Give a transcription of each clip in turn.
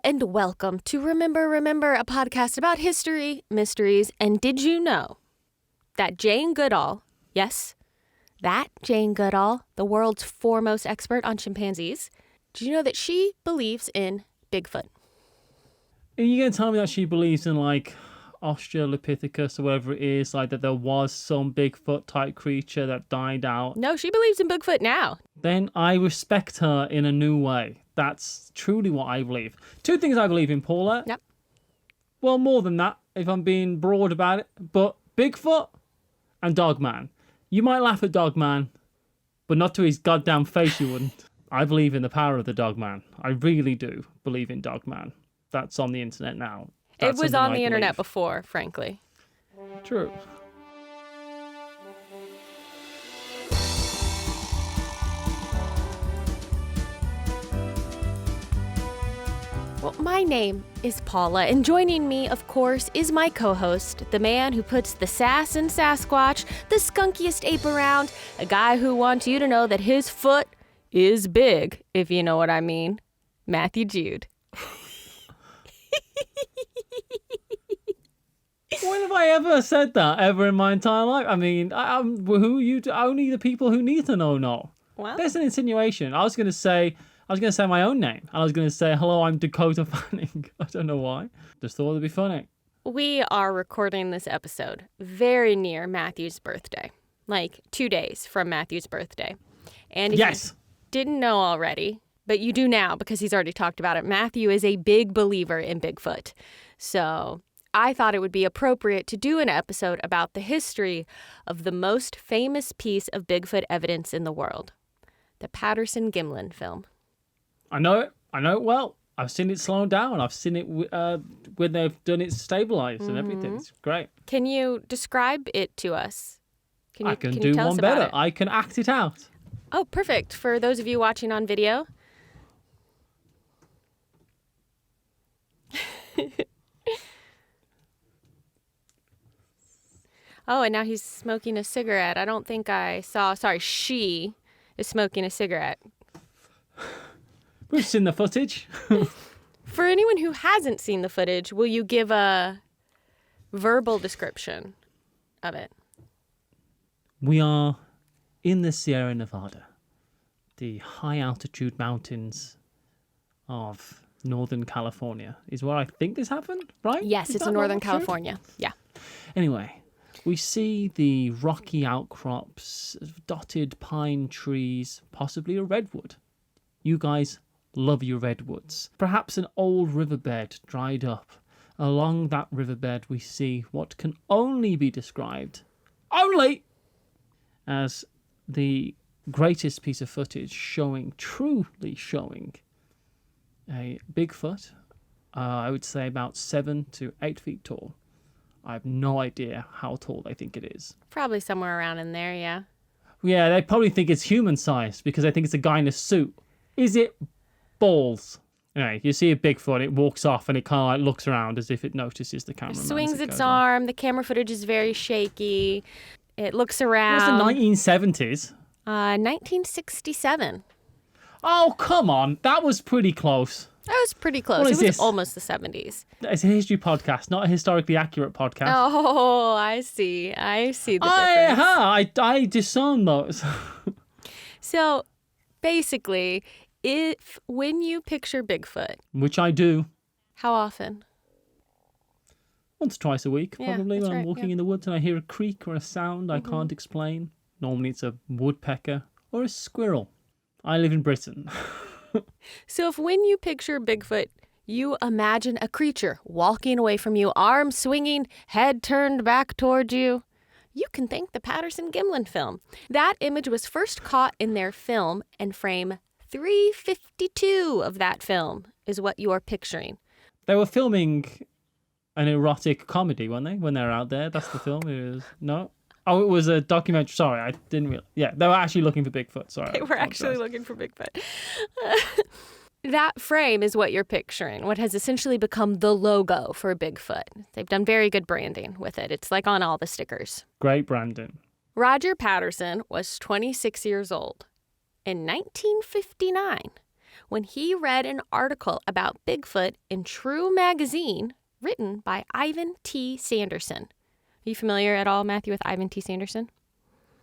and welcome to Remember, a podcast about history, mysteries, and did you know that Jane Goodall, yes, that Jane Goodall, the world's foremost expert on chimpanzees, did you know that she believes in Bigfoot? Are you going to tell me that she believes in, like, Australopithecus or whatever it is, like that there was some Bigfoot type creature that died out? No, she believes in Bigfoot now. Then I respect her in a new way. That's truly what I believe. Two things I believe in, Paula. Yep. Well, more than that, if I'm being broad about it. But Bigfoot and Dogman. You might laugh at Dogman, but not to his goddamn face you wouldn't. I believe in the power of the Dogman. I really do believe in Dogman. That's on the internet now. It was on the internet before, frankly. True. Well, my name is Paula, and joining me, of course, is my co-host, the man who puts the sass in Sasquatch, the skunkiest ape around, a guy who wants you to know that his foot is big, if you know what I mean, Matthew Jude. When have I ever said that ever in my entire life? I mean, only the people who need to know. Well, There's an insinuation. I was going to say my own name. And I was going to say, hello, I'm Dakota Fanning. I don't know why. Just thought it'd be funny. we are recording this episode very near Matthew's birthday, like 2 days from Matthew's birthday. And if Yes. you didn't know already, but you do now because he's already talked about it, Matthew is a big believer in Bigfoot. So I thought it would be appropriate to do an episode about the history of the most famous piece of Bigfoot evidence in the world, the Patterson Gimlin film. I know it well. I've seen it slow down. I've seen it when they've done it stabilized and everything. It's great. Can you describe it to us? I can do tell one us about better. it? I can act it out. Oh, perfect. For those of you watching on video. Oh, and now he's smoking a cigarette. I don't think I saw. Sorry, she is smoking a cigarette. We've seen the footage. For anyone who hasn't seen the footage, will you give a verbal description of it? We are in the Sierra Nevada, the high altitude mountains of Northern California is where I think this happened, right? Yes, Is it's that in Northern not true? California. Yeah. Anyway, we see the rocky outcrops, dotted pine trees, possibly a redwood. You guys love your redwoods. Perhaps an old riverbed dried up. Along that riverbed we see what can only be described as the greatest piece of footage truly showing a Bigfoot, I would say about 7 to 8 feet tall. I have no idea how tall they think it is. Probably somewhere around in there, yeah. Yeah, they probably think it's human-sized because they think it's a guy in a suit. Is it balls? Anyway, you see a Bigfoot, it walks off and it kind of like looks around as if it notices the cameraman. It swings its arm. The camera footage is very shaky. It looks around. It was the 1970s. 1967. Oh, come on. That was pretty close. That was pretty close. What It is was this? almost the 70s. It's a history podcast, not a historically accurate podcast. Oh, I see the difference. I discern those. So, basically, when you picture Bigfoot, Which I do. how often? Once or twice a week, Yeah, probably, that's when I'm right, walking yeah. in the woods and I hear a creak or a sound I can't explain. Normally it's a woodpecker or a squirrel. I live in Britain. So if when you picture Bigfoot, you imagine a creature walking away from you, arms swinging, head turned back toward you, you can thank the Patterson Gimlin film. That image was first caught in their film, and frame 352 of that film is what you are picturing. They were filming an erotic comedy, weren't they? When they were out there. That's the film. It was... No? Oh, it was a documentary. Sorry, I didn't realize. Yeah, they were actually looking for Bigfoot. Sorry. They were actually looking for Bigfoot. That frame is what you're picturing, what has essentially become the logo for Bigfoot. They've done very good branding with it. It's like on all the stickers. Great branding. Roger Patterson was 26 years old in 1959 when he read an article about Bigfoot in True Magazine written by Ivan T. Sanderson. Are you familiar at all, Matthew, with Ivan T. Sanderson?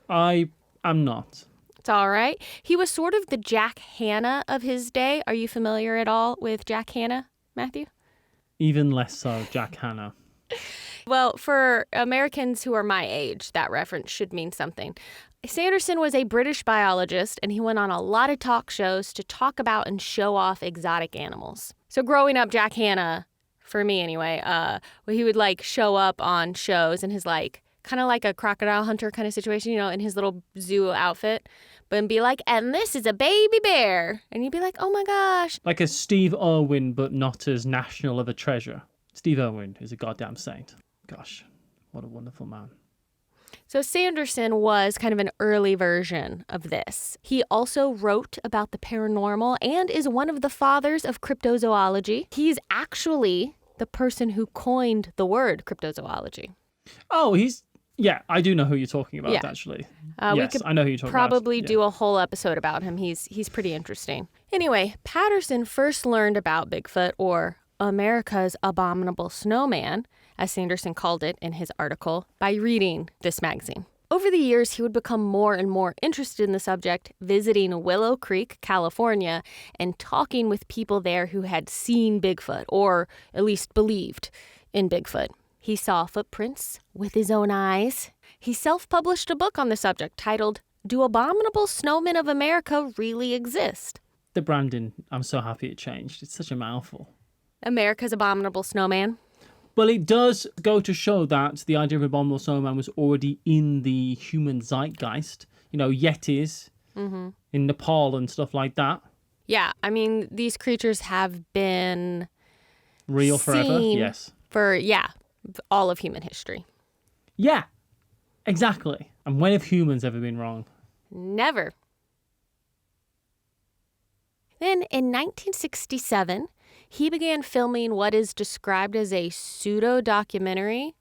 I am not. It's all right. He was sort of the Jack Hanna of his day. Are you familiar at all with Jack Hanna, Matthew? Even less so, Jack Hanna. Well, for Americans who are my age, that reference should mean something. Sanderson was a British biologist, and he went on a lot of talk shows to talk about and show off exotic animals. So growing up, Jack Hanna, for me anyway, he would like show up on shows in his like kind of like a crocodile hunter kind of situation, in his little zoo outfit, but be like, and this is a baby bear. And you'd be like, oh my gosh. Like a Steve Irwin, but not as national of a treasure. Steve Irwin is a goddamn saint. Gosh, what a wonderful man. So Sanderson was kind of an early version of this. He also wrote about the paranormal and is one of the fathers of cryptozoology. He's actually the person who coined the word cryptozoology. Oh, yeah, I do know who you're talking about, actually. Yes, I know who you're talking about. Probably do a whole episode about him. He's pretty interesting. Anyway, Patterson first learned about Bigfoot, or America's Abominable Snowman, as Sanderson called it in his article, by reading this magazine. Over the years, he would become more and more interested in the subject, visiting Willow Creek, California, and talking with people there who had seen Bigfoot, or at least believed in Bigfoot. He saw footprints with his own eyes. He self-published a book on the subject titled, Do Abominable Snowmen of America Really Exist? The branding, I'm so happy it changed. It's such a mouthful. America's Abominable Snowman. Well, it does go to show that the idea of abominable snowman was already in the human zeitgeist. Yetis in Nepal and stuff like that. Yeah, I mean, these creatures have been real forever. Yes. For all of human history. Yeah, exactly. And when have humans ever been wrong? Never. Then in 1967, he began filming what is described as a pseudo-documentary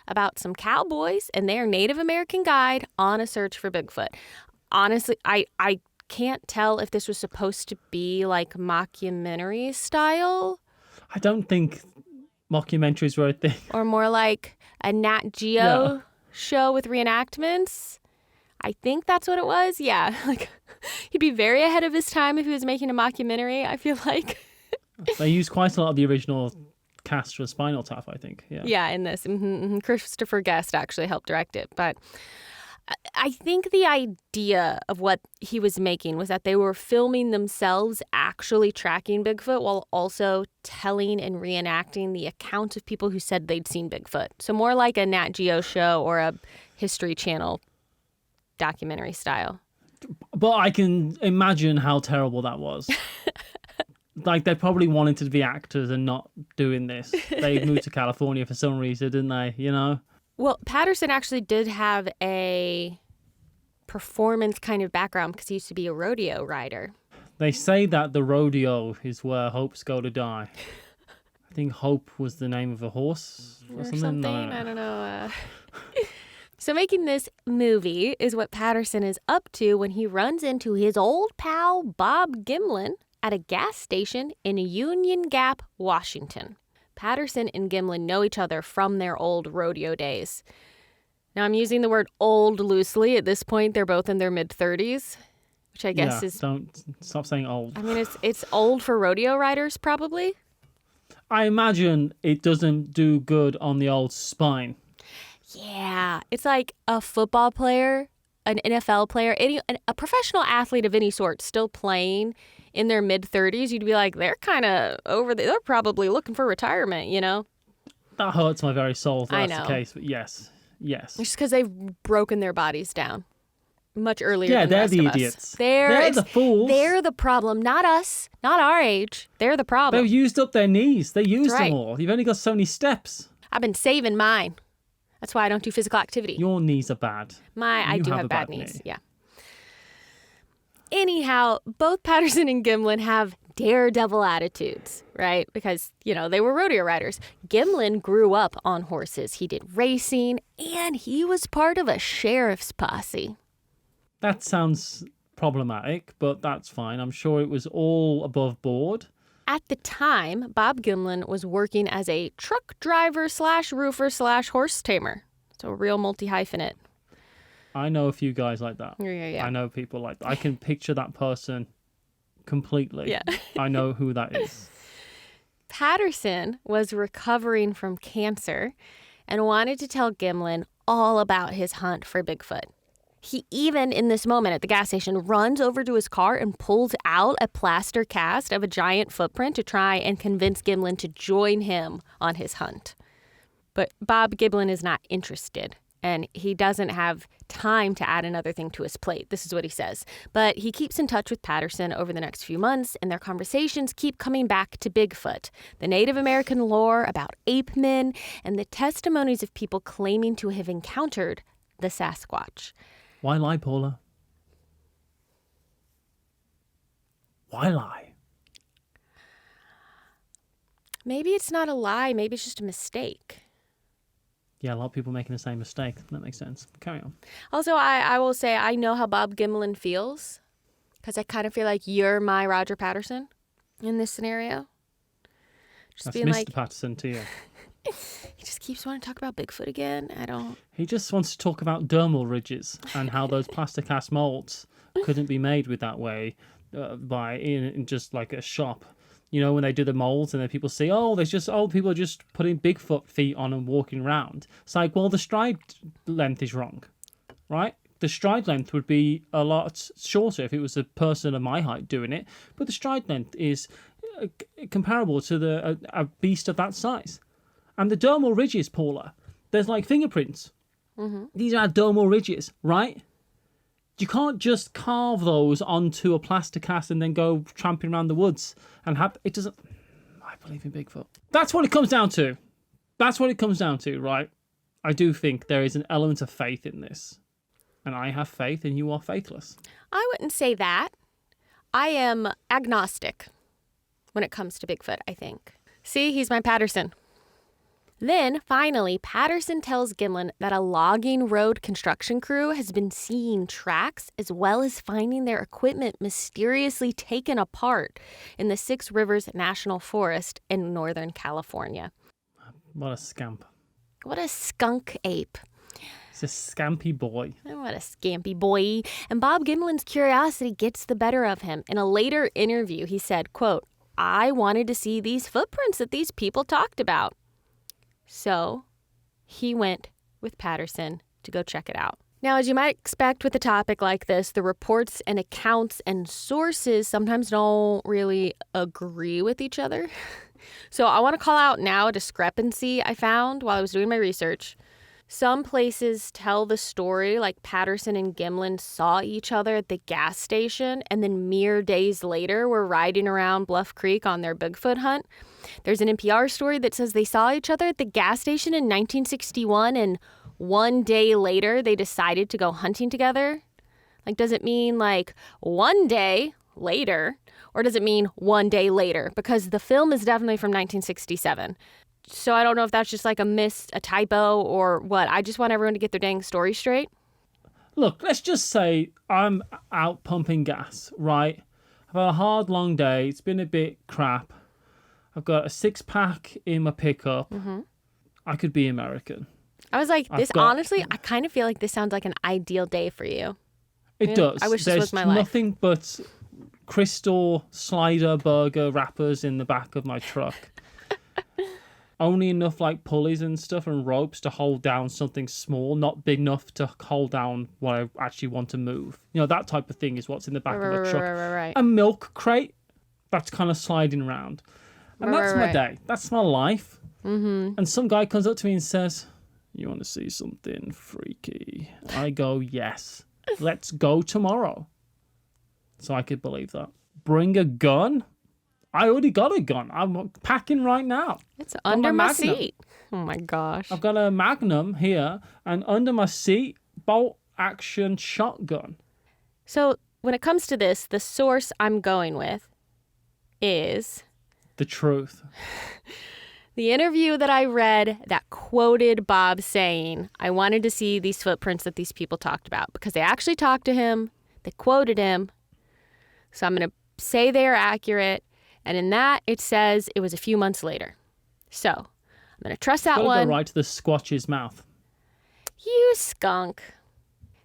about some cowboys and their Native American guide on a search for Bigfoot. Honestly, I can't tell if this was supposed to be like mockumentary style. I don't think mockumentaries were a thing. Or more like a Nat Geo show with reenactments. I think that's what it was. Yeah, like he'd be very ahead of his time if he was making a mockumentary, I feel like. They used quite a lot of the original cast for Spinal Tap, I think. Yeah, in this. Christopher Guest actually helped direct it. But I think the idea of what he was making was that they were filming themselves actually tracking Bigfoot while also telling and reenacting the account of people who said they'd seen Bigfoot. So more like a Nat Geo show or a History Channel documentary style. But I can imagine how terrible that was. Like, they probably wanted to be actors and not doing this. They moved to California for some reason, didn't they? Well, Patterson actually did have a performance kind of background because he used to be a rodeo rider. They say that the rodeo is where hopes go to die. I think Hope was the name of a horse or something. I don't know. So making this movie is what Patterson is up to when he runs into his old pal Bob Gimlin at a gas station in Union Gap, Washington. Patterson and Gimlin know each other from their old rodeo days. Now, I'm using the word old loosely. At this point, they're both in their mid-30s, which I guess is... Don't stop saying old. I mean, it's old for rodeo riders, probably. I imagine it doesn't do good on the old spine. Yeah, it's like a football player, an NFL player, a professional athlete of any sort still playing in their mid-30s. You'd be like, they're kind of they're probably looking for retirement, That hurts my very soul if that's I know. the case, but yes. It's just because they've broken their bodies down much earlier yeah, than the they're rest the of us. idiots. They're the fools. They're the problem, not us, not our age. They're the problem. They've used up their knees. They used That's right. them all. You've only got so many steps. I've been saving mine. That's why I don't do physical activity. Your knees are bad. I do have have a bad bad knees, knee. yeah. Anyhow, both Patterson and Gimlin have daredevil attitudes, right? Because, they were rodeo riders. Gimlin grew up on horses. He did racing, and he was part of a sheriff's posse. That sounds problematic, but that's fine. I'm sure it was all above board. At the time, Bob Gimlin was working as a truck driver / roofer / horse tamer. So a real multi-hyphenate. I know a few guys like that. Yeah. I know people like that. I can picture that person completely. Yeah. I know who that is. Patterson was recovering from cancer and wanted to tell Gimlin all about his hunt for Bigfoot. He even, in this moment at the gas station, runs over to his car and pulls out a plaster cast of a giant footprint to try and convince Gimlin to join him on his hunt. But Bob Gimlin is not interested, and he doesn't have time to add another thing to his plate. This is what he says. But he keeps in touch with Patterson over the next few months, and their conversations keep coming back to Bigfoot, the Native American lore about ape men, and the testimonies of people claiming to have encountered the Sasquatch. Why lie, Paula? Why lie? Maybe it's not a lie. Maybe it's just a mistake. Yeah, a lot of people making the same mistake. That makes sense. Carry on. Also, I will say I know how Bob Gimlin feels because I kind of feel like you're my Roger Patterson in this scenario. Just That's being Mr. like, Patterson to you. he just keeps wanting to talk about Bigfoot again. I don't. He just wants to talk about dermal ridges and how those plastic ass molds couldn't be made with that way in just like a shop. You know, when they do the molds and then people say, people are just putting Bigfoot feet on and walking around. It's like, well, the stride length is wrong, right? The stride length would be a lot shorter if it was a person of my height doing it. But the stride length is comparable to a beast of that size. And the dermal ridges, Paula, there's like fingerprints. Mm-hmm. These are dermal ridges, right? You can't just carve those onto a plaster cast and then go tramping around the woods and have... It doesn't... I believe in Bigfoot. That's what it comes down to. That's what it comes down to, right? I do think there is an element of faith in this. And I have faith and you are faithless. I wouldn't say that. I am agnostic when it comes to Bigfoot, I think. See, he's my Patterson. Then, finally, Patterson tells Gimlin that a logging road construction crew has been seeing tracks as well as finding their equipment mysteriously taken apart in the Six Rivers National Forest in Northern California. What a scamp. What a skunk ape. He's a scampy boy. What a scampy boy. And Bob Gimlin's curiosity gets the better of him. In a later interview, he said, quote, "I wanted to see these footprints that these people talked about." So he went with Patterson to go check it out. Now, as you might expect with a topic like this, the reports and accounts and sources sometimes don't really agree with each other. So I want to call out now a discrepancy I found while I was doing my research. Some places tell the story like Patterson and Gimlin saw each other at the gas station and then mere days later were riding around Bluff Creek on their Bigfoot hunt. There's an NPR story that says they saw each other at the gas station in 1961 and one day later they decided to go hunting together. Like, does it mean like one day later or does it mean one day later? Because the film is definitely from 1967. So I don't know if that's just like a typo or what. I just want everyone to get their dang story straight. Look, let's just say I'm out pumping gas, right? I've had a hard, long day. It's been a bit crap. I've got a 6-pack in my pickup. Mm-hmm. I could be American. I was like, honestly, I kind of feel like this sounds like an ideal day for you. It does. I wish There's this was my life. Nothing but crystal slider burger wrappers in the back of my truck. Only enough like pulleys and stuff and ropes to hold down something small, not big enough to hold down what I actually want to move. You know, that type of thing is what's in the back of my truck. Right. A milk crate that's kind of sliding around. And that's my day. That's my life. Mm-hmm. And some guy comes up to me and says, "You want to see something freaky?" I go, "Yes. Let's go tomorrow." So I could believe that. Bring a gun? I already got a gun. I'm packing right now. It's under my seat. Oh my gosh. I've got a Magnum here, and under my seat, bolt action shotgun. So when it comes to this, the source I'm going with is... The truth. The interview that I read that quoted Bob saying, "I wanted to see these footprints that these people talked about," because they actually talked to him, they quoted him, So I'm going to say they are accurate. And in that, it says it was a few months later. So I'm going to trust that Gotta one. go right to the Squatch's mouth. You skunk.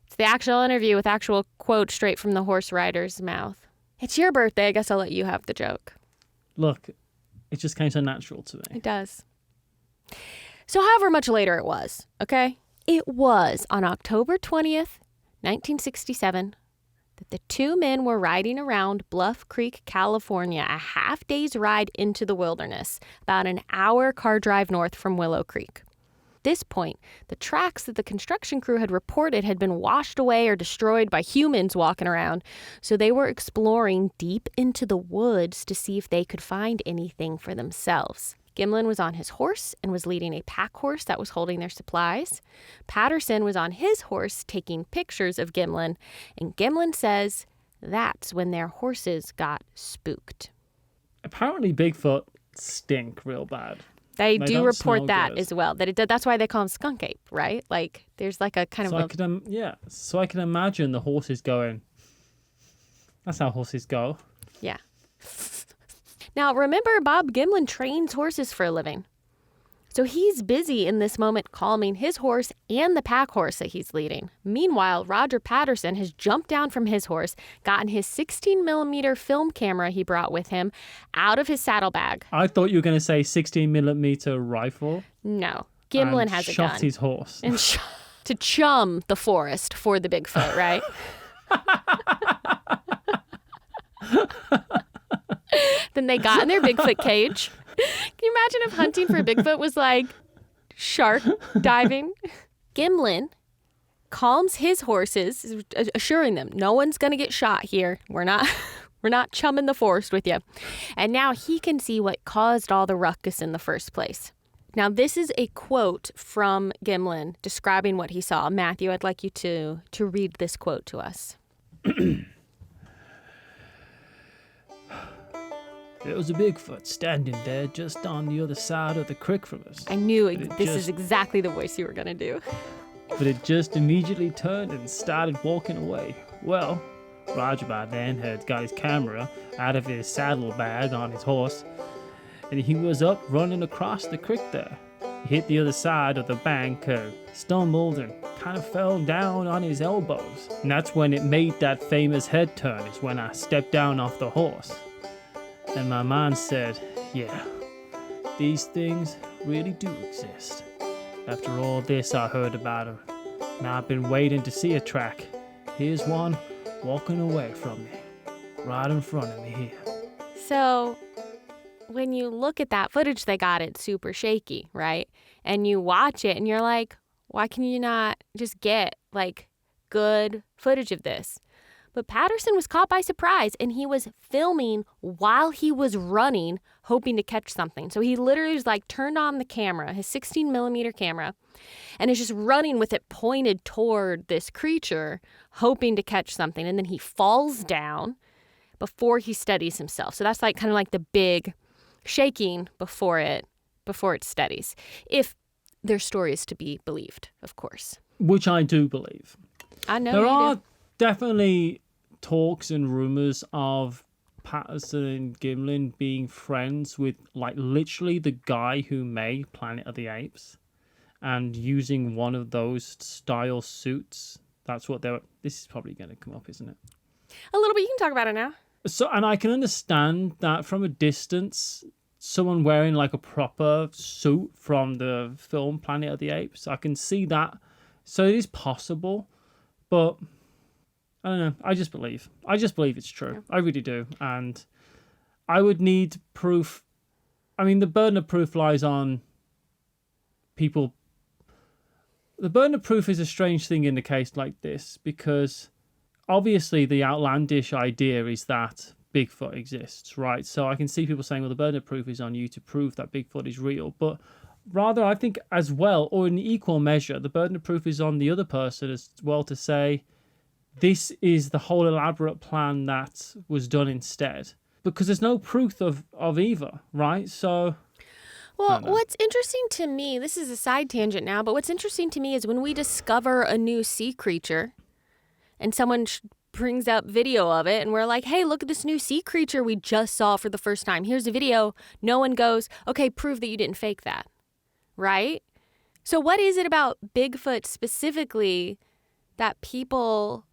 It's the actual interview with actual quote straight from the horse rider's mouth. It's your birthday. I guess I'll let you have the joke. Look, it just came so natural to me. It does. So however much later it was, okay? It was on October 20th, 1967, that the two men were riding around Bluff Creek, California, a half day's ride into the wilderness, about an hour car drive north from Willow Creek. At this point, the tracks that the construction crew had reported had been washed away or destroyed by humans walking around, so they were exploring deep into the woods to see if they could find anything for themselves. Gimlin was on his horse and was leading a pack horse that was holding their supplies. Patterson was on his horse taking pictures of Gimlin, and Gimlin says that's when their horses got spooked. Apparently Bigfoot stink real bad. They They do don't report smell that good. as well. That's why they call him skunk ape, right? Like there's like a kind So of I could, so I can imagine the horses going. That's how horses go. yeah. Now, remember, Bob Gimlin trains horses for a living. So he's busy in this moment calming his horse and the pack horse that he's leading. Meanwhile, Roger Patterson has jumped down from his horse, gotten his 16mm film camera he brought with him out of his saddlebag. I thought you were going to say 16mm rifle. No, Gimlin and has a shot gun. his horse. And to chum the forest for the Bigfoot, right? Then they got in their Bigfoot cage. Can you imagine if hunting for Bigfoot was like shark diving? Gimlin calms his horses, assuring them no one's going to get shot here. We're not chumming the forest with you. And now he can see what caused all the ruckus in the first place. Now, this is a quote from Gimlin describing what he saw. Matthew, I'd like you to read this quote to us. There was a Bigfoot standing there just on the other side of the creek from us. I knew this is exactly the voice you were going to do. But it just immediately turned and started walking away. Well, Roger by then had got his camera out of his saddlebag on his horse, and he was up running across the creek there. He hit the other side of the bank, stumbled, and kind of fell down on his elbows. And that's when it made that famous head turn, is when I stepped down off the horse. And my mind said, yeah, these things really do exist. After all this I heard about her, and I've been waiting to see a track. Here's one walking away from me, right in front of me here. So when you look at that footage they got, it's super shaky, right? And you watch it and you're like, why can you not just get like good footage of this? But Patterson was caught by surprise, and he was filming while he was running, hoping to catch something. So he literally was like turned on the camera, his 16mm camera, and is just running with it pointed toward this creature, hoping to catch something. And then he falls down before he steadies himself. So that's like kind of like the big shaking before it steadies. If their story is to be believed, of course. Which I do believe. I know There you are do. definitely talks and rumors of Patterson and Gimlin being friends with, like, literally the guy who made Planet of the Apes and using one of those style suits. That's what they're... This is probably going to come up, isn't it? A little bit. You can talk about it now. So, and I can understand that from a distance, someone wearing like a proper suit from the film Planet of the Apes, I can see that. So it is possible, but I don't know. I just believe it's true. Yeah. I really do. And I would need proof. I mean, the burden of proof lies on people. The burden of proof is a strange thing in a case like this, because obviously the outlandish idea is that Bigfoot exists, right? So I can see people saying, well, the burden of proof is on you to prove that Bigfoot is real. But rather, I think as well, or in equal measure, the burden of proof is on the other person as well to say, this is the whole elaborate plan that was done instead. Because there's no proof of either, right? So... Well, what's interesting to me, this is a side tangent now, but what's interesting to me is when we discover a new sea creature and someone brings up video of it and we're like, hey, look at this new sea creature we just saw for the first time. Here's a video. No one goes, okay, prove that you didn't fake that, right? So what is it about Bigfoot specifically that people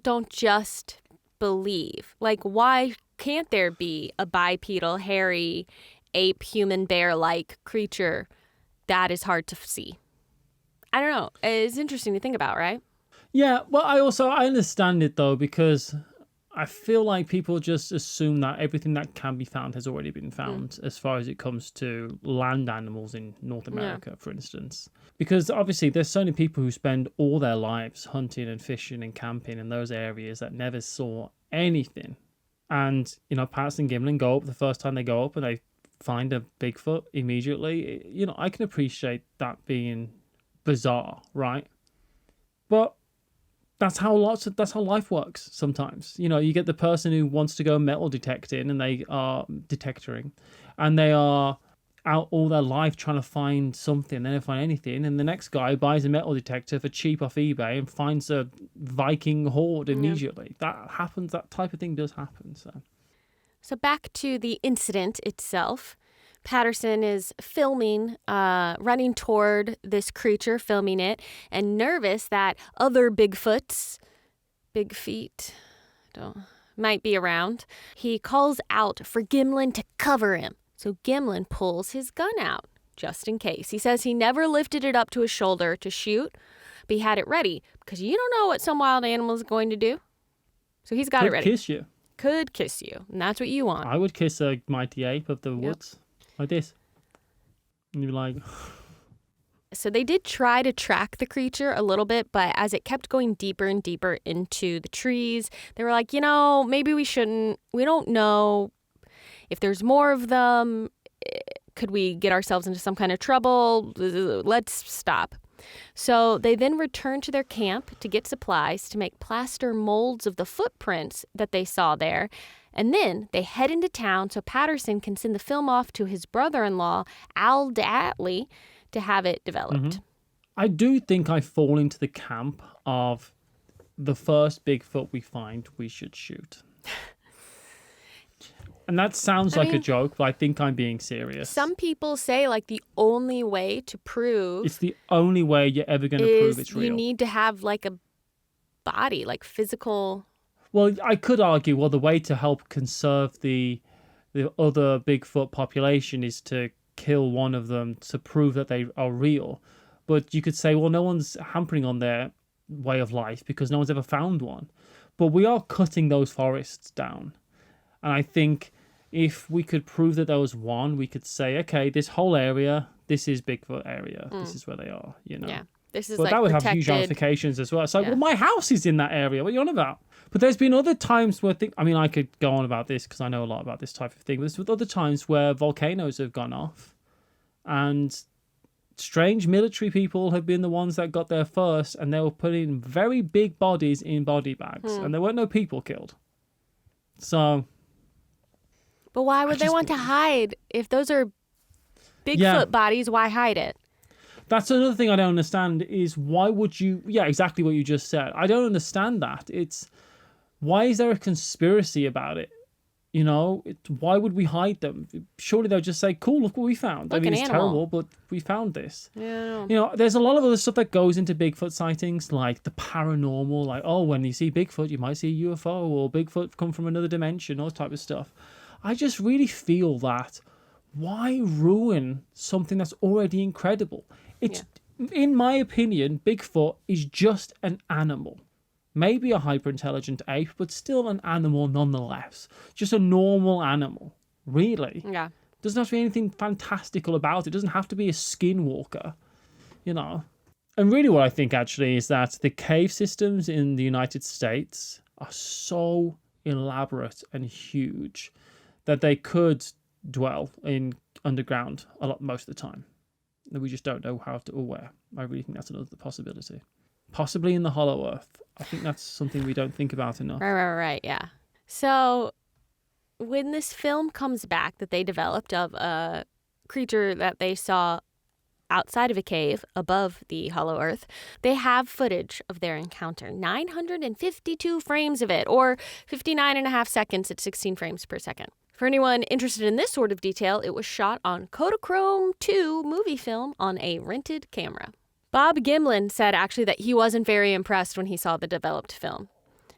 don't just believe? Like, why can't there be a bipedal, hairy, ape, human, bear-like creature that is hard to see? I don't know. It's interesting to think about, right? Yeah, well, I understand it though, because I feel like people just assume that everything that can be found has already been found as far as it comes to land animals in North America, for instance. Because obviously there's so many people who spend all their lives hunting and fishing and camping in those areas that never saw anything. And, you know, Patterson Gimlin go up the first time they go up and they find a Bigfoot immediately. You know, I can appreciate that being bizarre, right? But that's how life works sometimes. You know, you get the person who wants to go metal detecting and they are detectoring and they are out all their life trying to find something. They don't find anything. And the next guy buys a metal detector for cheap off eBay and finds a Viking horde immediately. That happens. That type of thing does happen. So back to the incident itself. Patterson is filming, running toward this creature, filming it, and nervous that other Bigfoots, big feet, might be around. He calls out for Gimlin to cover him. So Gimlin pulls his gun out, just in case. He says he never lifted it up to his shoulder to shoot, but he had it ready, because you don't know what some wild animal is going to do. So he's got it ready. Could kiss you. And that's what you want. I would kiss a mighty ape of the woods. Like this. And you'd be like... So they did try to track the creature a little bit, but as it kept going deeper and deeper into the trees, they were like, you know, maybe we shouldn't. We don't know if there's more of them. Could we get ourselves into some kind of trouble? Let's stop. So they then returned to their camp to get supplies to make plaster molds of the footprints that they saw there. And then they head into town so Patterson can send the film off to his brother-in-law, Al Datley, to have it developed. I do think I fall into the camp of the first Bigfoot we find, we should shoot. And that sounds like a joke, but I think I'm being serious. Some people say, like, the only way to prove... It's the only way you're ever going to prove it's real. You need to have, like, a body, like, physical... Well, I could argue, well, the way to help conserve the other Bigfoot population is to kill one of them to prove that they are real. But you could say, well, no one's hampering on their way of life because no one's ever found one. But we are cutting those forests down. And I think if we could prove that there was one, we could say, okay, this whole area, this is Bigfoot area. This is where they are, you know. Yeah. This is but like that would protected. have huge ramifications as well. It's like, well, my house is in that area. What are you on about? But there's been other times where I could go on about this because I know a lot about this type of thing. But there's other times where volcanoes have gone off and strange military people have been the ones that got there first, and they were putting very big bodies in body bags, and there weren't no people killed. So... But why would they want to hide? If those are Bigfoot bodies, why hide it? That's another thing I don't understand is why would you... Yeah, exactly what you just said. I don't understand that. Why is there a conspiracy about it? You know, why would we hide them? Surely they'll just say, cool, look what we found. Like it's terrible, but we found this. Yeah. You know, there's a lot of other stuff that goes into Bigfoot sightings, like the paranormal, like, oh, when you see Bigfoot, you might see a UFO, or Bigfoot come from another dimension, all this type of stuff. I just really feel that why ruin something that's already incredible? In my opinion, Bigfoot is just an animal. Maybe a hyper-intelligent ape, but still an animal nonetheless. Just a normal animal, really. Yeah. Doesn't have to be anything fantastical about it. Doesn't have to be a skinwalker, you know. And really what I think, actually, is that the cave systems in the United States are so elaborate and huge that they could dwell in underground most of the time. We just don't know how to or where. I really think that's another possibility. Possibly in the Hollow Earth. I think that's something we don't think about enough. Right, yeah. So when this film comes back that they developed of a creature that they saw outside of a cave above the hollow earth. They have footage of their encounter, 952 frames of it, or 59 and a half seconds at 16 frames per second. For anyone interested in this sort of detail, it was shot on Kodachrome 2 movie film on a rented camera. Bob Gimlin said actually that he wasn't very impressed when he saw the developed film,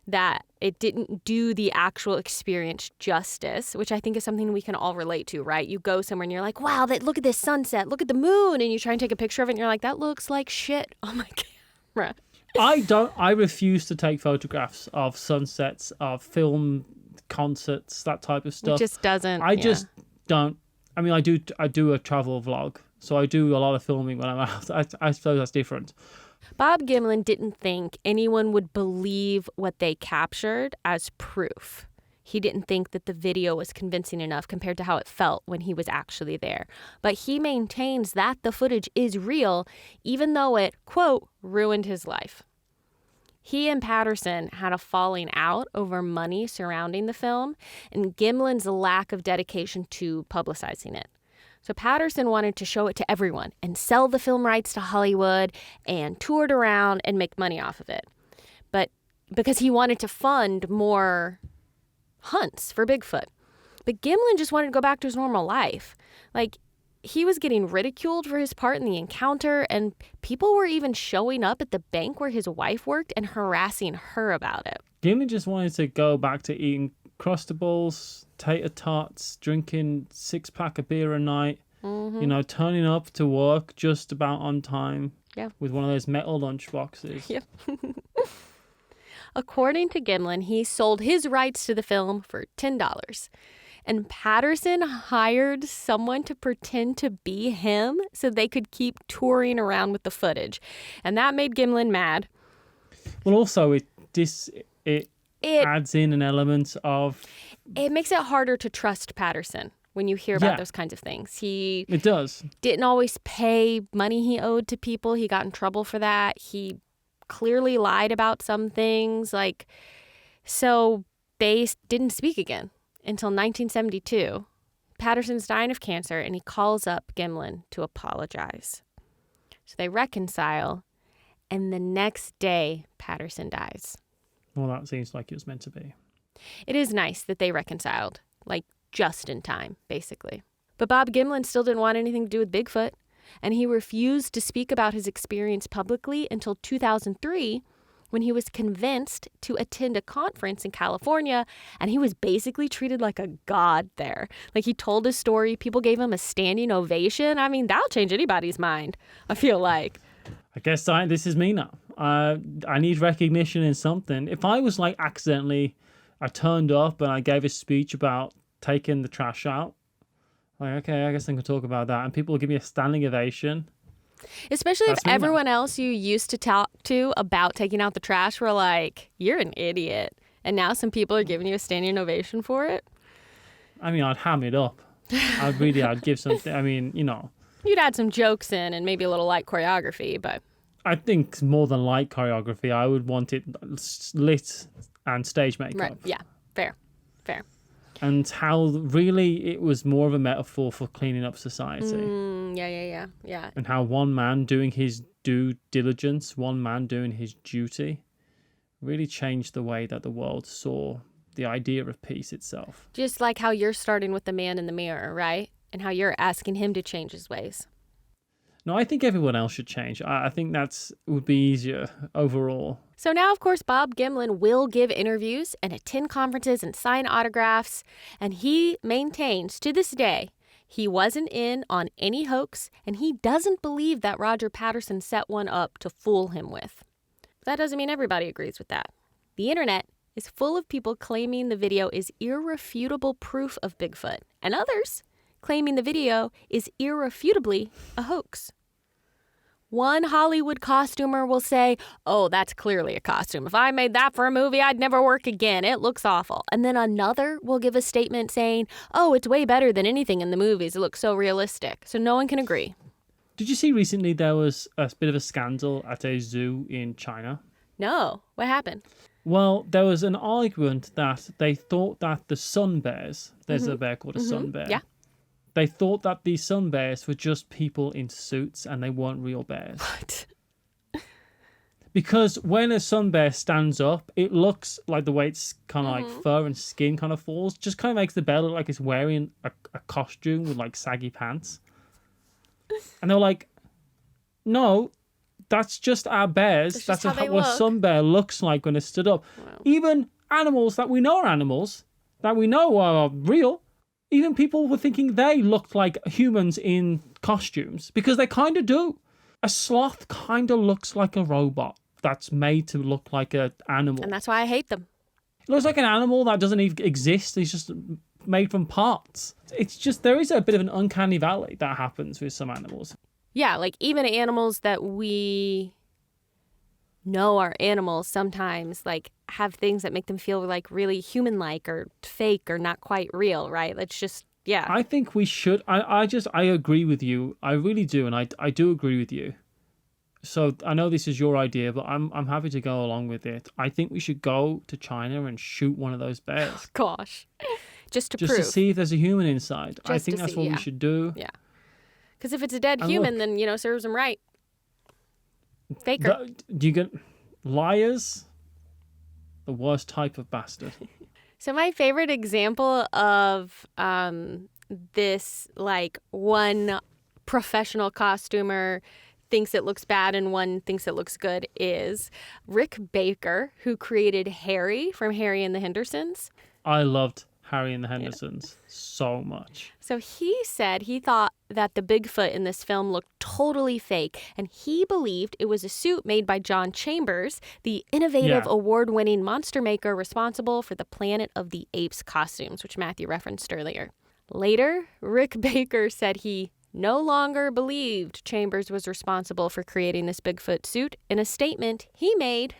that it didn't do the actual experience justice, which I think is something we can all relate to, right? You go somewhere and you're like, wow, look at this sunset, look at the moon, and you try and take a picture of it and you're like, that looks like shit on my camera. I refuse to take photographs of sunsets, of film concerts, that type of stuff. It just doesn't. Just don't. I mean, I do a travel vlog, so I do a lot of filming when I'm out. I suppose that's different. Bob Gimlin didn't think anyone would believe what they captured as proof. He didn't think that the video was convincing enough compared to how it felt when he was actually there. But he maintains that the footage is real, even though it, quote, ruined his life. He and Patterson had a falling out over money surrounding the film and Gimlin's lack of dedication to publicizing it. So Patterson wanted to show it to everyone and sell the film rights to Hollywood and tour it around and make money off of it. But because he wanted to fund more hunts for Bigfoot. But Gimlin just wanted to go back to his normal life. Like, he was getting ridiculed for his part in the encounter, and people were even showing up at the bank where his wife worked and harassing her about it. Gimlin just wanted to go back to eating Crustables, tater tots, drinking 6-pack of beer a night, turning up to work just about on time with one of those metal lunch boxes. Yep. According to Gimlin, he sold his rights to the film for $10. And Patterson hired someone to pretend to be him so they could keep touring around with the footage. And that made Gimlin mad. Well, also, it adds in an element of... It makes it harder to trust Patterson when you hear about those kinds of things. It does. Didn't always pay money he owed to people. He got in trouble for that. He clearly lied about some things. So they didn't speak again until 1972. Patterson's dying of cancer, and he calls up Gimlin to apologize. So they reconcile, and the next day, Patterson dies. Well, that seems like it was meant to be. It is nice that they reconciled, just in time, basically. But Bob Gimlin still didn't want anything to do with Bigfoot, and he refused to speak about his experience publicly until 2003, when he was convinced to attend a conference in California, and he was basically treated like a god there. He told his story, people gave him a standing ovation. I mean, that'll change anybody's mind, I feel like. I guess this is me now. I need recognition in something. If I was accidentally, I turned up and I gave a speech about taking the trash out, okay, I guess I can talk about that, and people will give me a standing ovation. Especially if everyone else you used to talk to about taking out the trash were like, you're an idiot. And now some people are giving you a standing ovation for it. I mean, I'd ham it up. I'd give something. I mean, You'd add some jokes in and maybe a little light choreography, but... I think more than light choreography, I would want it lit and stage makeup. Right, yeah, fair. And how really it was more of a metaphor for cleaning up society. Yeah. And how one man doing his due diligence, one man doing his duty, really changed the way that the world saw the idea of peace itself. Just like how you're starting with the man in the mirror, right? And how you're asking him to change his ways. No, I think everyone else should change. I think would be easier overall. So now, of course, Bob Gimlin will give interviews and attend conferences and sign autographs. And he maintains to this day he wasn't in on any hoax, and he doesn't believe that Roger Patterson set one up to fool him with. But that doesn't mean everybody agrees with that. The internet is full of people claiming the video is irrefutable proof of Bigfoot, and others claiming the video is irrefutably a hoax. One Hollywood costumer will say, oh, that's clearly a costume. If I made that for a movie, I'd never work again. It looks awful. And then another will give a statement saying, oh, it's way better than anything in the movies. It looks so realistic. So no one can agree. Did you see recently there was a bit of a scandal at a zoo in China? No. What happened? Well, there was an argument that they thought that the sun bears, there's a bear called a sun bear, They thought that these sun bears were just people in suits and they weren't real bears. What? Because when a sun bear stands up, it looks like the way it's kind of like fur and skin kind of falls, just kind of makes the bear look like it's wearing a costume with like saggy pants. And they're like, no, that's just our bears. That's what a sun bear looks like when it stood up. Wow. Even animals that we know are animals, that we know are real, even people were thinking they looked like humans in costumes because they kind of do. A sloth kind of looks like a robot that's made to look like an animal. And that's why I hate them. It looks like an animal that doesn't even exist. It's just made from parts. It's just, there is a bit of an uncanny valley that happens with some animals. Yeah, like even animals that we know are animals sometimes like have things that make them feel like really human-like or fake or not quite real, right? It's just, yeah. I think we should. I agree with you. I really do, and I do agree with you. So I know this is your idea, but I'm happy to go along with it. I think we should go to China and shoot one of those bears. Oh, gosh. Just prove. Just to see if there's a human inside. I think that's what we should do. Yeah. Because if it's a dead human, then, serves them right. Faker. Do you get liars? The worst type of bastard. So my favorite example of this, like, one professional costumer thinks it looks bad and one thinks it looks good is Rick Baker, who created Harry from Harry and the Hendersons. I loved Harry and the Hendersons so much. So he said he thought that the Bigfoot in this film looked totally fake, and he believed it was a suit made by John Chambers, the innovative award-winning monster maker responsible for the Planet of the Apes costumes, which Matthew referenced earlier. Later, Rick Baker said he no longer believed Chambers was responsible for creating this Bigfoot suit in a statement he made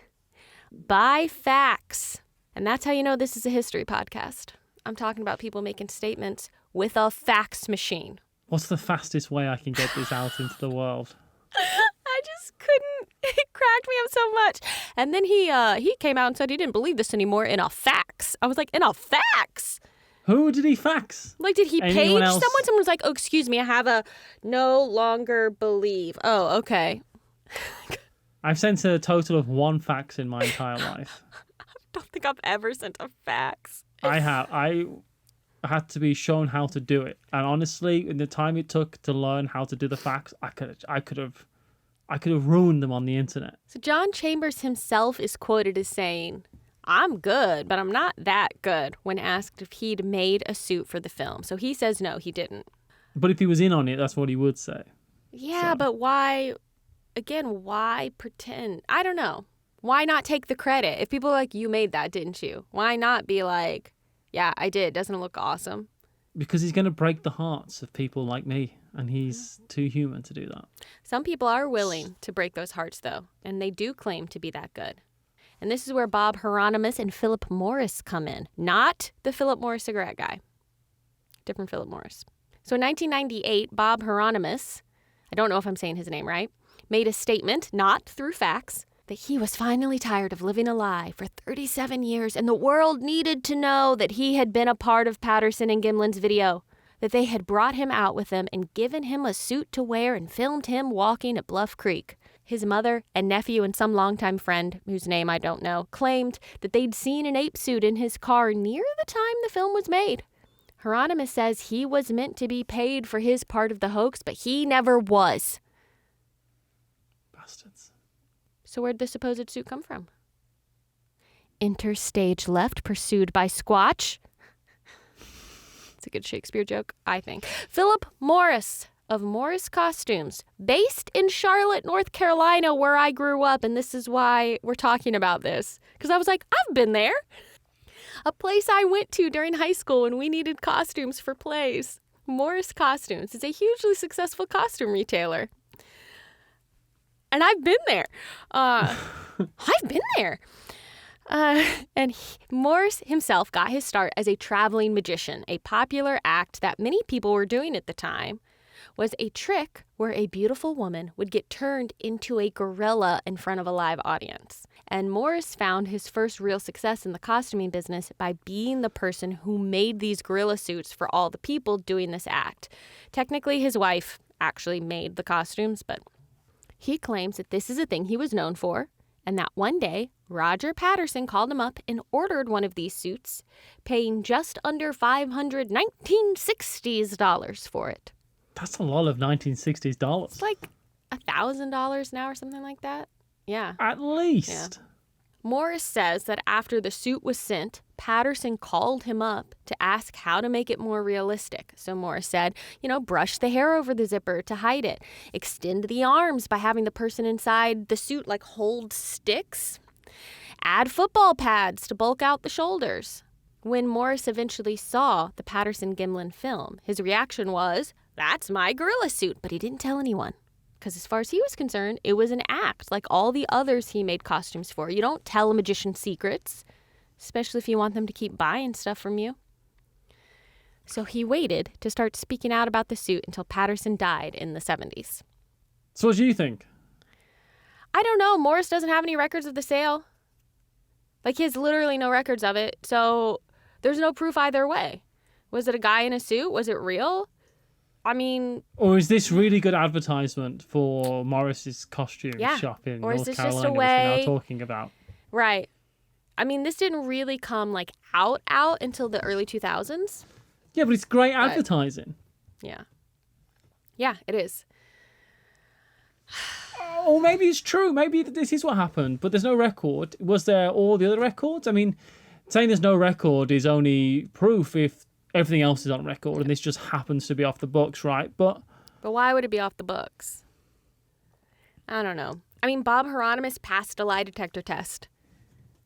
by fax. And that's how you know this is a history podcast. I'm talking about people making statements with a fax machine. What's the fastest way I can get this out into the world? I just couldn't. It cracked me up so much. And then he came out and said he didn't believe this anymore in a fax. I was like, in a fax? Who did he fax? Like, did he page someone? Someone was like, oh, excuse me, I have a no longer believe. Oh, okay. I've sent a total of one fax in my entire life. I don't think I've ever sent a fax. I have. I had to be shown how to do it. And honestly, in the time it took to learn how to do the fax, I could have ruined them on the internet. So John Chambers himself is quoted as saying, I'm good, but I'm not that good, when asked if he'd made a suit for the film. So he says no, he didn't. But if he was in on it, that's what he would say. Yeah, but why, again, why pretend? I don't know. Why not take the credit? If people are like, you made that, didn't you? Why not be like, yeah, I did. Doesn't it look awesome? Because he's going to break the hearts of people like me, and he's too human to do that. Some people are willing to break those hearts, though, and they do claim to be that good. And this is where Bob Hieronymus and Philip Morris come in. Not the Philip Morris cigarette guy. Different Philip Morris. So in 1998, Bob Hieronymus, I don't know if I'm saying his name right, made a statement, not through fax, that he was finally tired of living a lie for 37 years and the world needed to know that he had been a part of Patterson and Gimlin's video, that they had brought him out with them and given him a suit to wear and filmed him walking at Bluff Creek. His mother and nephew and some longtime friend, whose name I don't know, claimed that they'd seen an ape suit in his car near the time the film was made. Hieronymus says he was meant to be paid for his part of the hoax, but he never was. Bastards. So where'd the supposed suit come from? Enter stage left, pursued by Squatch. It's a good Shakespeare joke, I think. Philip Morris of Morris Costumes, based in Charlotte, North Carolina, where I grew up, and this is why we're talking about this. Because I was like, I've been there. A place I went to during high school when we needed costumes for plays. Morris Costumes is a hugely successful costume retailer. And I've been there. I've been there. Morris himself got his start as a traveling magician. A popular act that many people were doing at the time was a trick where a beautiful woman would get turned into a gorilla in front of a live audience. And Morris found his first real success in the costuming business by being the person who made these gorilla suits for all the people doing this act. Technically, his wife actually made the costumes, but he claims that this is a thing he was known for, and that one day, Roger Patterson called him up and ordered one of these suits, paying just under $500 1960s for it. That's a lot of 1960s dollars. It's like $1,000 now or something like that. Yeah. At least. Yeah. Morris says that after the suit was sent, Patterson called him up to ask how to make it more realistic. So Morris said, brush the hair over the zipper to hide it. Extend the arms by having the person inside the suit hold sticks. Add football pads to bulk out the shoulders. When Morris eventually saw the Patterson Gimlin film, his reaction was, "That's my gorilla suit," but he didn't tell anyone. Because as far as he was concerned, it was an act, like all the others he made costumes for. You don't tell a magician secrets, especially if you want them to keep buying stuff from you. So he waited to start speaking out about the suit until Patterson died in the 70s. So what do you think? I don't know. Morris doesn't have any records of the sale. He has literally no records of it, so there's no proof either way. Was it a guy in a suit? Was it real? I mean... Or is this really good advertisement for Morris's costume shop in North Carolina, which we're now talking about? Right. I mean, this didn't really come, out until the early 2000s. Yeah, but it's great advertising. Yeah. Yeah, it is. Or maybe it's true. Maybe this is what happened, but there's no record. Was there all the other records? I mean, saying there's no record is only proof if everything else is on record, and this just happens to be off the books, right? But why would it be off the books? I don't know. I mean, Bob Hieronymus passed a lie detector test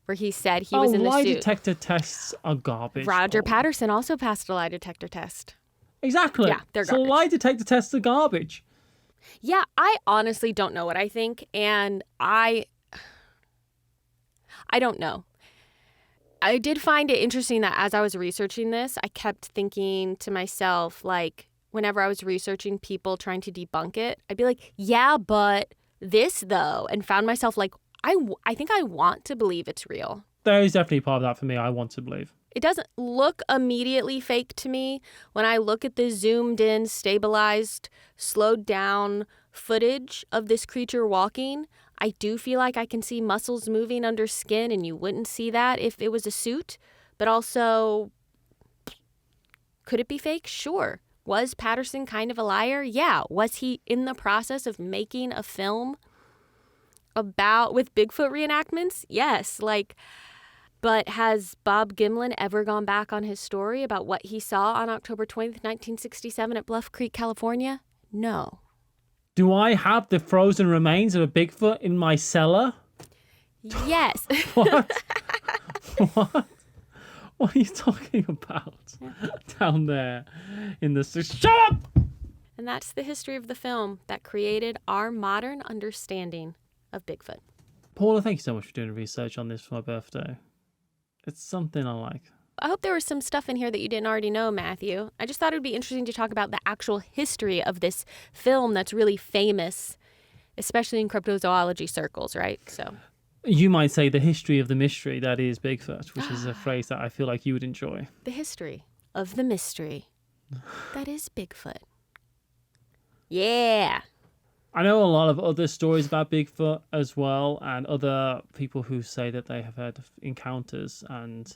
where he said he was in the suit. Lie detector tests are garbage. Roger Patterson also passed a lie detector test. Exactly. Yeah, they're garbage. So lie detector tests are garbage. Yeah, I honestly don't know what I think, and I don't know. I did find it interesting that as I was researching this, I kept thinking to myself, whenever I was researching people trying to debunk it, I'd be like, yeah, but this though, and found myself I think I want to believe it's real. There is definitely part of that for me. I want to believe. It doesn't look immediately fake to me when I look at the zoomed in, stabilized, slowed down footage of this creature walking. I do feel like I can see muscles moving under skin, and you wouldn't see that if it was a suit. But also, could it be fake? Sure. Was Patterson kind of a liar? Yeah. Was he in the process of making a film with Bigfoot reenactments? Yes. But has Bob Gimlin ever gone back on his story about what he saw on October 20th, 1967 at Bluff Creek, California? No. Do I have the frozen remains of a Bigfoot in my cellar? Yes. What? What? What are you talking about? Down there in the... Shut up! And that's the history of the film that created our modern understanding of Bigfoot. Paula, thank you so much for doing research on this for my birthday. It's something I like. I hope there was some stuff in here that you didn't already know, Matthew. I just thought it would be interesting to talk about the actual history of this film that's really famous, especially in cryptozoology circles, right? So you might say the history of the mystery that is Bigfoot, which is a phrase that I feel like you would enjoy. The history of the mystery that is Bigfoot. Yeah. I know a lot of other stories about Bigfoot as well, and other people who say that they have had encounters and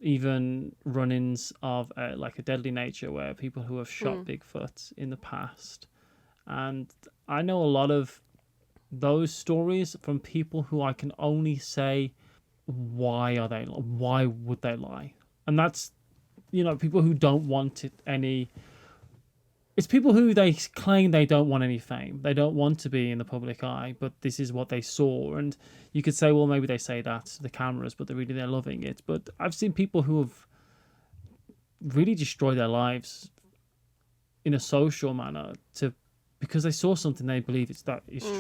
even run-ins of a deadly nature where people who have shot Bigfoot in the past. And I know a lot of those stories from people who I can only say, why would they lie? And that's, people who don't want it's people who they claim they don't want any fame. They don't want to be in the public eye, but this is what they saw. And you could say, well, maybe they say that to the cameras, but they're loving it. But I've seen people who have really destroyed their lives in a social manner because they saw something they believe is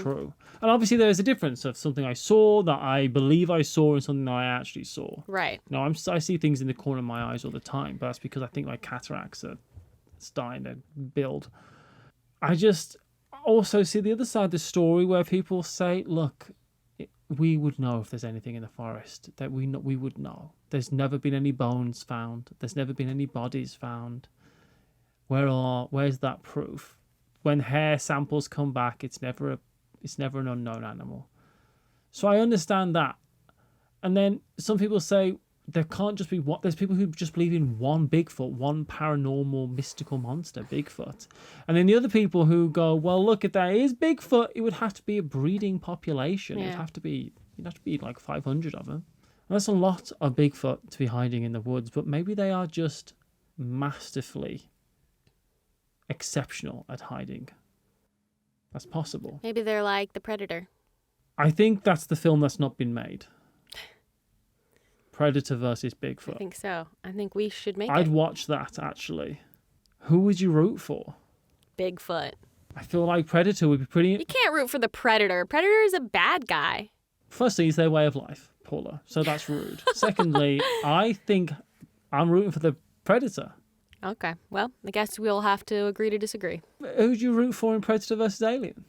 true. And obviously there is a difference of something I saw that I believe I saw and something that I actually saw. Right. I see things in the corner of my eyes all the time, but that's because I think my cataracts are starting to build. I just also see the other side of the story where people say, look, we would know if there's anything in the forest. That we would know. There's never been any bones found. There's never been any bodies found. Where's that proof? When hair samples come back, it's never an unknown animal. So I understand that. And then some people say there can't just be one. There's people who just believe in one Bigfoot, one paranormal mystical monster, Bigfoot. And then the other people who go, well, look, if that is Bigfoot, it would have to be a breeding population. Yeah. You'd have to be like 500 of them. And that's a lot of Bigfoot to be hiding in the woods, but maybe they are just masterfully exceptional at hiding. That's possible. Maybe they're like the Predator. I think that's the film that's not been made. Predator versus Bigfoot. I think so. I think we should make I'd it. watch that, actually. Who would you root for? Bigfoot. I feel like Predator would be pretty... You can't root for the Predator. Predator is a bad guy. Firstly, it's their way of life, Paula. So that's rude. Secondly, I think I'm rooting for the Predator. Okay. Well, I guess we'll have to agree to disagree. Who'd you root for in Predator versus Alien?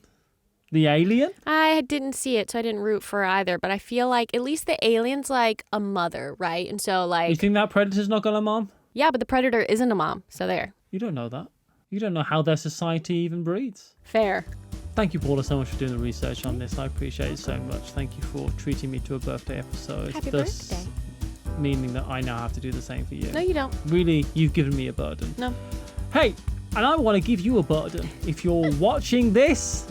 The alien? I didn't see it, so I didn't root for either. But I feel like at least the alien's like a mother, right? And so like... You think that Predator's not got a mom? Yeah, but the Predator isn't a mom. So there. You don't know that. You don't know how their society even breeds. Fair. Thank you, Paula, so much for doing the research on this. I appreciate it so much. Thank you for treating me to a birthday episode. Happy thus birthday. Meaning that I now have to do the same for you. No, you don't. Really, you've given me a burden. No. Hey, and I want to give you a burden. If you're watching this,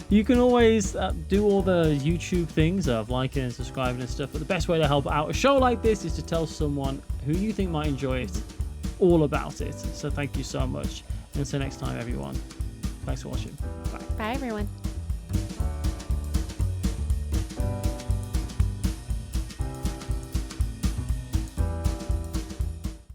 you can always do all the YouTube things of liking and subscribing and stuff. But the best way to help out a show like this is to tell someone who you think might enjoy it all about it. So thank you so much. And until next time, everyone. Thanks for watching. Bye. Bye, everyone.